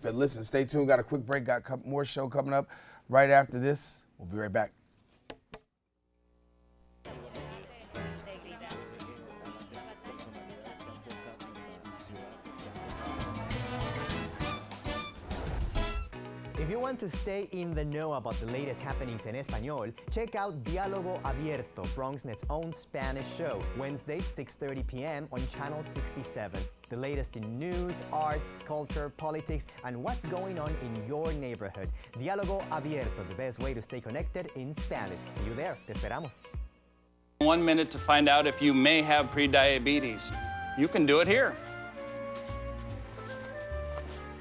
open. Listen, stay tuned. Got a quick break. Got a couple more show coming up right after this. We'll be right back. If you want to stay in the know about the latest happenings in Español, check out Diálogo Abierto, BronxNet's own Spanish show, Wednesdays, 6:30 p.m. on Channel 67. The latest in news, arts, culture, politics, and what's going on in your neighborhood. Diálogo Abierto, the best way to stay connected in Spanish. See you there. Te esperamos. 1 minute to find out if you may have prediabetes. You can do it here.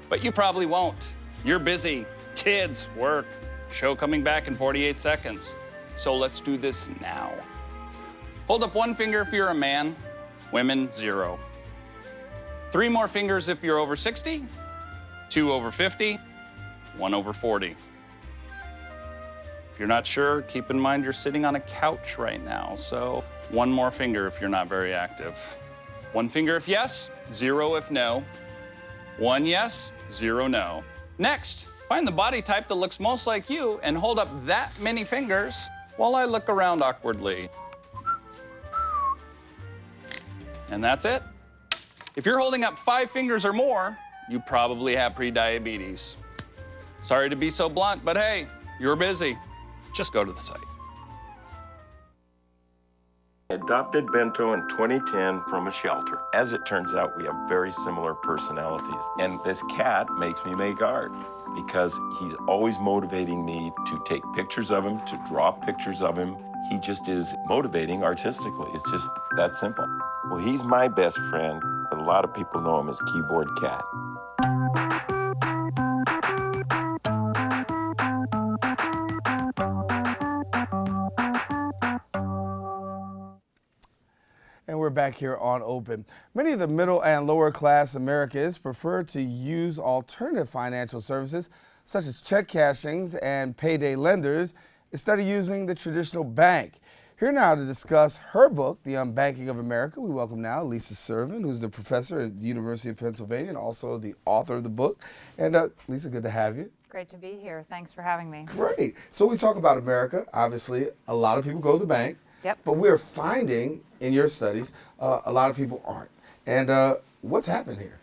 But you probably won't. You're busy. Kids, work, show coming back in 48 seconds. So let's do this now. Hold up one finger if you're a man, women, 0. 3 more fingers if you're over 60, 2 over 50, 1 over 40. If you're not sure, keep in mind you're sitting on a couch right now, so 1 more finger if you're not very active. 1 finger if yes, 0 if no. 1 yes, 0 no. Next, find the body type that looks most like you and hold up that many fingers while I look around awkwardly. And that's it. If you're holding up 5 fingers or more, you probably have prediabetes. Sorry to be so blunt, but hey, you're busy. Just go to the site. I adopted Bento in 2010 from a shelter. As it turns out, we have very similar personalities. And this cat makes me make art because he's always motivating me to take pictures of him, to draw pictures of him. He just is motivating artistically. It's just that simple. Well, he's my best friend, but a lot of people know him as Keyboard Cat. And we're back here on Open. Many of the middle and lower class Americans prefer to use alternative financial services such as check cashings and payday lenders instead of using the traditional bank. Here now to discuss her book, The Unbanking of America, we welcome now Lisa Servon, who's the professor at the University of Pennsylvania and also the author of the book. And Lisa, good to have you. Great to be here. Thanks for having me. Great. So we talk about America. Obviously, a lot of people go to the bank. Yep. But we're finding in your studies, a lot of people aren't. And what's happened here?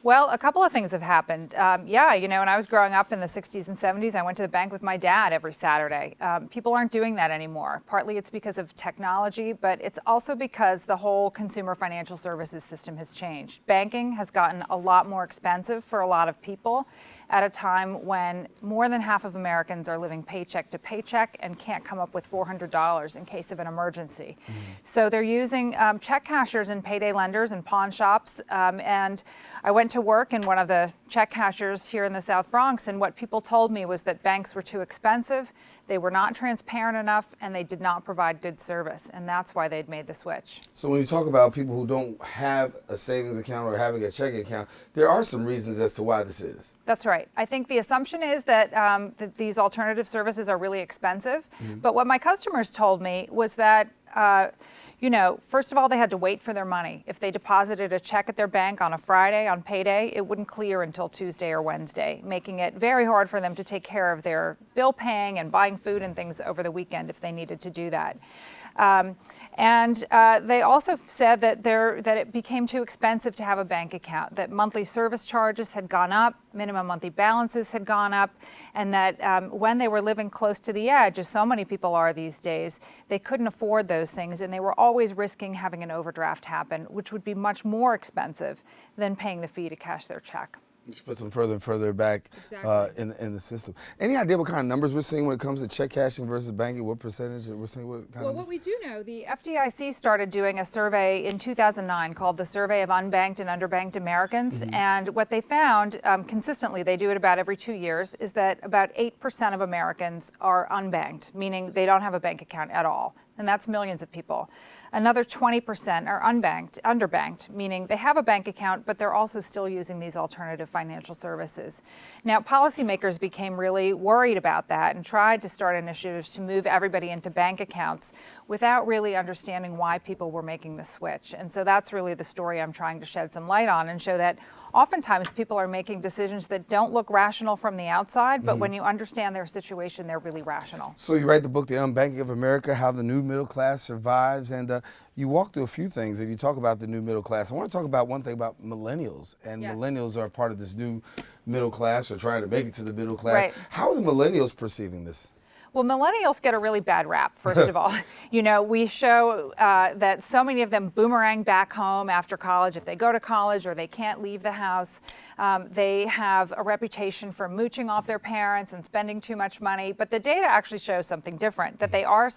Well, a couple of things have happened. Yeah, you know, when I was growing up in the 60s and 70s, I went to the bank with my dad every Saturday. People aren't doing that anymore. Partly it's because of technology, but it's also because the whole consumer financial services system has changed. Banking has gotten a lot more expensive for a lot of people at a time when more than half of Americans are living paycheck to paycheck and can't come up with $400 in case of an emergency. Mm-hmm. So they're using check cashers and payday lenders and pawn shops. And I went to work in one of the check cashers here in the South Bronx, and what people told me was that banks were too expensive, they were not transparent enough, and they did not provide good service, and that's why they'd made the switch. So when you talk about people who don't have a savings account or having a checking account, there are some reasons as to why this is. That's right. I think the assumption is that, that these alternative services are really expensive, but what my customers told me was that you know, first of all, they had to wait for their money. If they deposited a check at their bank on a Friday, on payday, it wouldn't clear until Tuesday or Wednesday, making it very hard for them to take care of their bill paying and buying food and things over the weekend if they needed to do that. They also said that it became too expensive to have a bank account, that monthly service charges had gone up, minimum monthly balances had gone up, and that when they were living close to the edge, as so many people are these days, they couldn't afford those things, and they were always risking having an overdraft happen, which would be much more expensive than paying the fee to cash their check. Just puts them further and further back in the system. Any idea what kind of numbers we're seeing when it comes to check cashing versus banking? What percentage we're seeing? What we do know, the FDIC started doing a survey in 2009 called the Survey of Unbanked and Underbanked Americans. Mm-hmm. And what they found consistently, they do it about every 2 years, is that about 8% of Americans are unbanked, meaning they don't have a bank account at all. And that's millions of people. Another 20% are underbanked, meaning they have a bank account, but they're also still using these alternative financial services. Now, policymakers became really worried about that and tried to start initiatives to move everybody into bank accounts without really understanding why people were making the switch. And so that's really the story I'm trying to shed some light on and show that oftentimes people are making decisions that don't look rational from the outside, but when you understand their situation, they're really rational. So you write the book, The Unbanking of America, How the New Middle Class Survives, and you walk through a few things and you talk about the new middle class. I want to talk about one thing about millennials, and millennials are part of this new middle class or trying to make it to the middle class. Right. How are the millennials perceiving this? Well, millennials get a really bad rap, first of all. You know, we show that so many of them boomerang back home after college. If they go to college or they can't leave the house, they have a reputation for mooching off their parents and spending too much money. But the data actually shows something different, that they are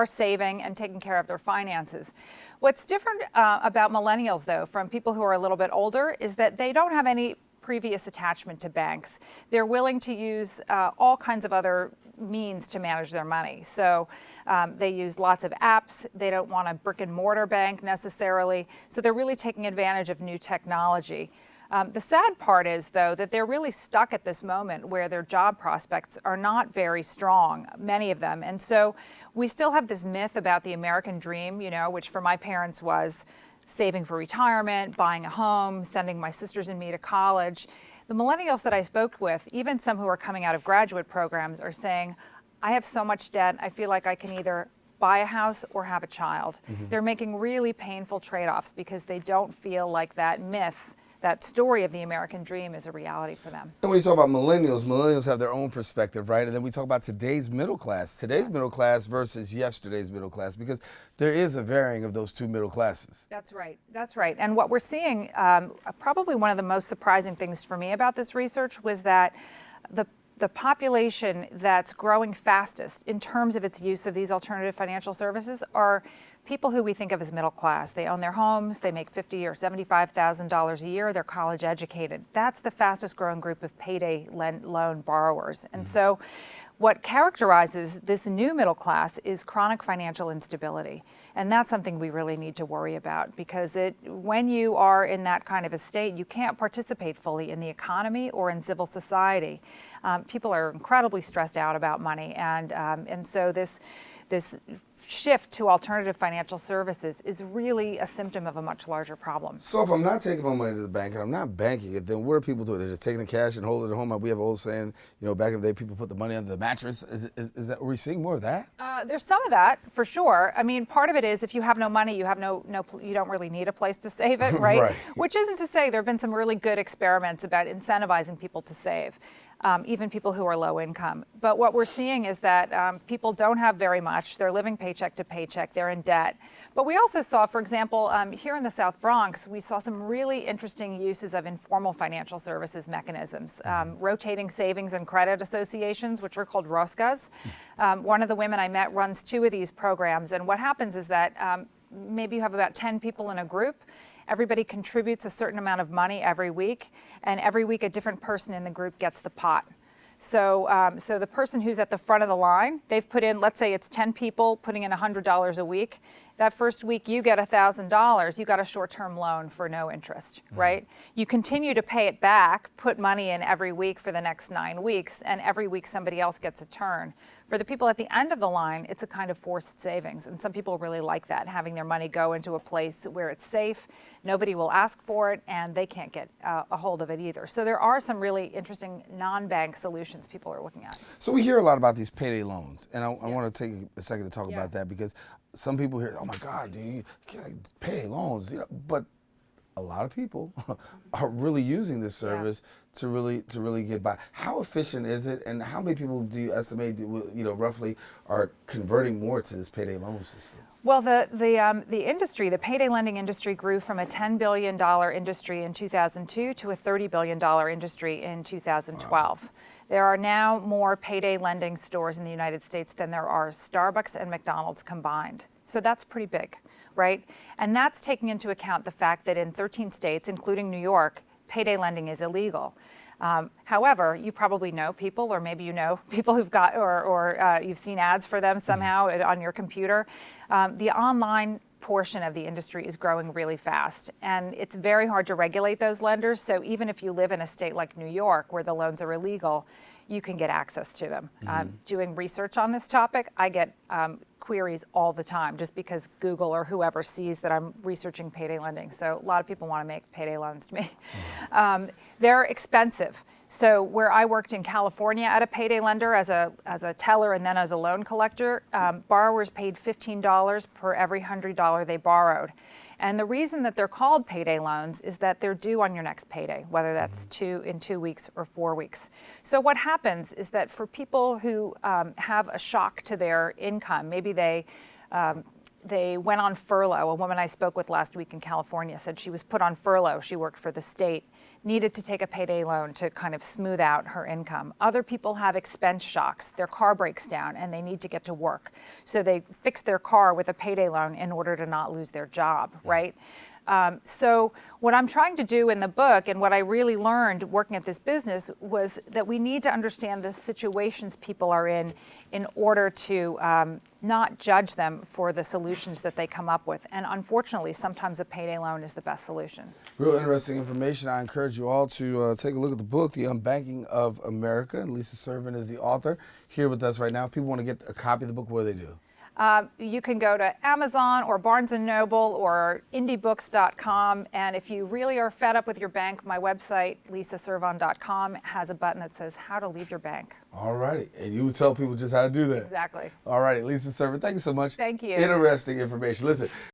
saving and taking care of their finances. What's different about millennials, though, from people who are a little bit older, is that they don't have any previous attachment to banks. They're willing to use all kinds of other means to manage their money. So they use lots of apps. They don't want a brick and mortar bank necessarily. So they're really taking advantage of new technology. The sad part is, though, that they're really stuck at this moment where their job prospects are not very strong, many of them. And so we still have this myth about the American dream, you know, which for my parents was saving for retirement, buying a home, sending my sisters and me to college. The millennials that I spoke with, even some who are coming out of graduate programs, are saying, I have so much debt, I feel like I can either buy a house or have a child. They're making really painful trade-offs because they don't feel like that myth, that story of the American dream is a reality for them. And when you talk about millennials, millennials have their own perspective, right? And then we talk about today's middle class middle class versus yesterday's middle class, because there is a varying of those two middle classes. That's right. That's right. And what we're seeing, probably one of the most surprising things for me about this research was that the population that's growing fastest in terms of its use of these alternative financial services are people who we think of as middle class. They own their homes, they make $50,000 or $75,000 a year, they're college educated. That's the fastest growing group of payday loan borrowers. And so what characterizes this new middle class is chronic financial instability. And that's something we really need to worry about, because when you are in that kind of a state, you can't participate fully in the economy or in civil society. People are incredibly stressed out about money, and so this shift to alternative financial services is really a symptom of a much larger problem. So if I'm not taking my money to the bank and I'm not banking it, then what are people doing? They're just taking the cash and holding it at home. We have an old saying, you know, back in the day, people put the money under the mattress. Is that, are we seeing more of that? There's some of that, for sure. I mean, part of it is if you have no money, you have you don't really need a place to save it, right? Right. Which isn't to say there have been some really good experiments about incentivizing people to save. Even people who are low income. But what we're seeing is that people don't have very much. They're living paycheck to paycheck. They're in debt. But we also saw, for example, here in the South Bronx, we saw some really interesting uses of informal financial services mechanisms, rotating savings and credit associations, which are called ROSCAs. One of the women I met runs 2 of these programs. And what happens is that maybe you have about 10 people in a group. Everybody contributes a certain amount of money every week, and every week a different person in the group gets the pot. So the person who's at the front of the line, they've put in, let's say it's 10 people putting in $100 a week. That first week you get $1,000, you got a short-term loan for no interest, right? You continue to pay it back, put money in every week for the next 9 weeks, and every week somebody else gets a turn. For the people at the end of the line, it's a kind of forced savings, and some people really like that, having their money go into a place where it's safe, nobody will ask for it, and they can't get a hold of it either. So there are some really interesting non-bank solutions people are looking at. So we hear a lot about these payday loans, and I want to take a second to talk about that, because some people hear, oh my God, you payday loans, you know, but a lot of people are really using this service to really get by. How efficient is it, and how many people do you estimate, you know, roughly are converting more to this payday loan system? Well, the industry, the payday lending industry, grew from a $10 billion industry in 2002 to a $30 billion industry in 2012. Wow. There are now more payday lending stores in the United States than there are Starbucks and McDonald's combined. So that's pretty big, right? And that's taking into account the fact that in 13 states, including New York, payday lending is illegal. However, you probably know people, or maybe you know people who've got, or you've seen ads for them somehow on your computer. The online portion of the industry is growing really fast, and it's very hard to regulate those lenders. So even if you live in a state like New York where the loans are illegal, you can get access to them. Doing research on this topic, I get queries all the time just because Google or whoever sees that I'm researching payday lending. So a lot of people want to make payday loans to me. They're expensive. So where I worked in California at a payday lender as a teller and then as a loan collector, borrowers paid $15 per every $100 they borrowed. And the reason that they're called payday loans is that they're due on your next payday, whether that's in 2 weeks or 4 weeks. So what happens is that for people who have a shock to their income, maybe they went on furlough. A woman I spoke with last week in California said she was put on furlough. She worked for the state, needed to take a payday loan to kind of smooth out her income. Other people have expense shocks. Their car breaks down and they need to get to work. So they fix their car with a payday loan in order to not lose their job, right? So what I'm trying to do in the book, and what I really learned working at this business, was that we need to understand the situations people are in order to not judge them for the solutions that they come up with. And unfortunately, sometimes a payday loan is the best solution. Real interesting information. I encourage you all to take a look at the book, The Unbanking of America. Lisa Servon is the author here with us right now. If people want to get a copy of the book, what do they do? You can go to Amazon or Barnes & Noble or indiebooks.com. And if you really are fed up with your bank, my website, lisaservon.com, has a button that says how to leave your bank. All righty. And you would tell people just how to do that. Exactly. All righty. Lisa Servon, thank you so much. Thank you. Interesting information. Listen.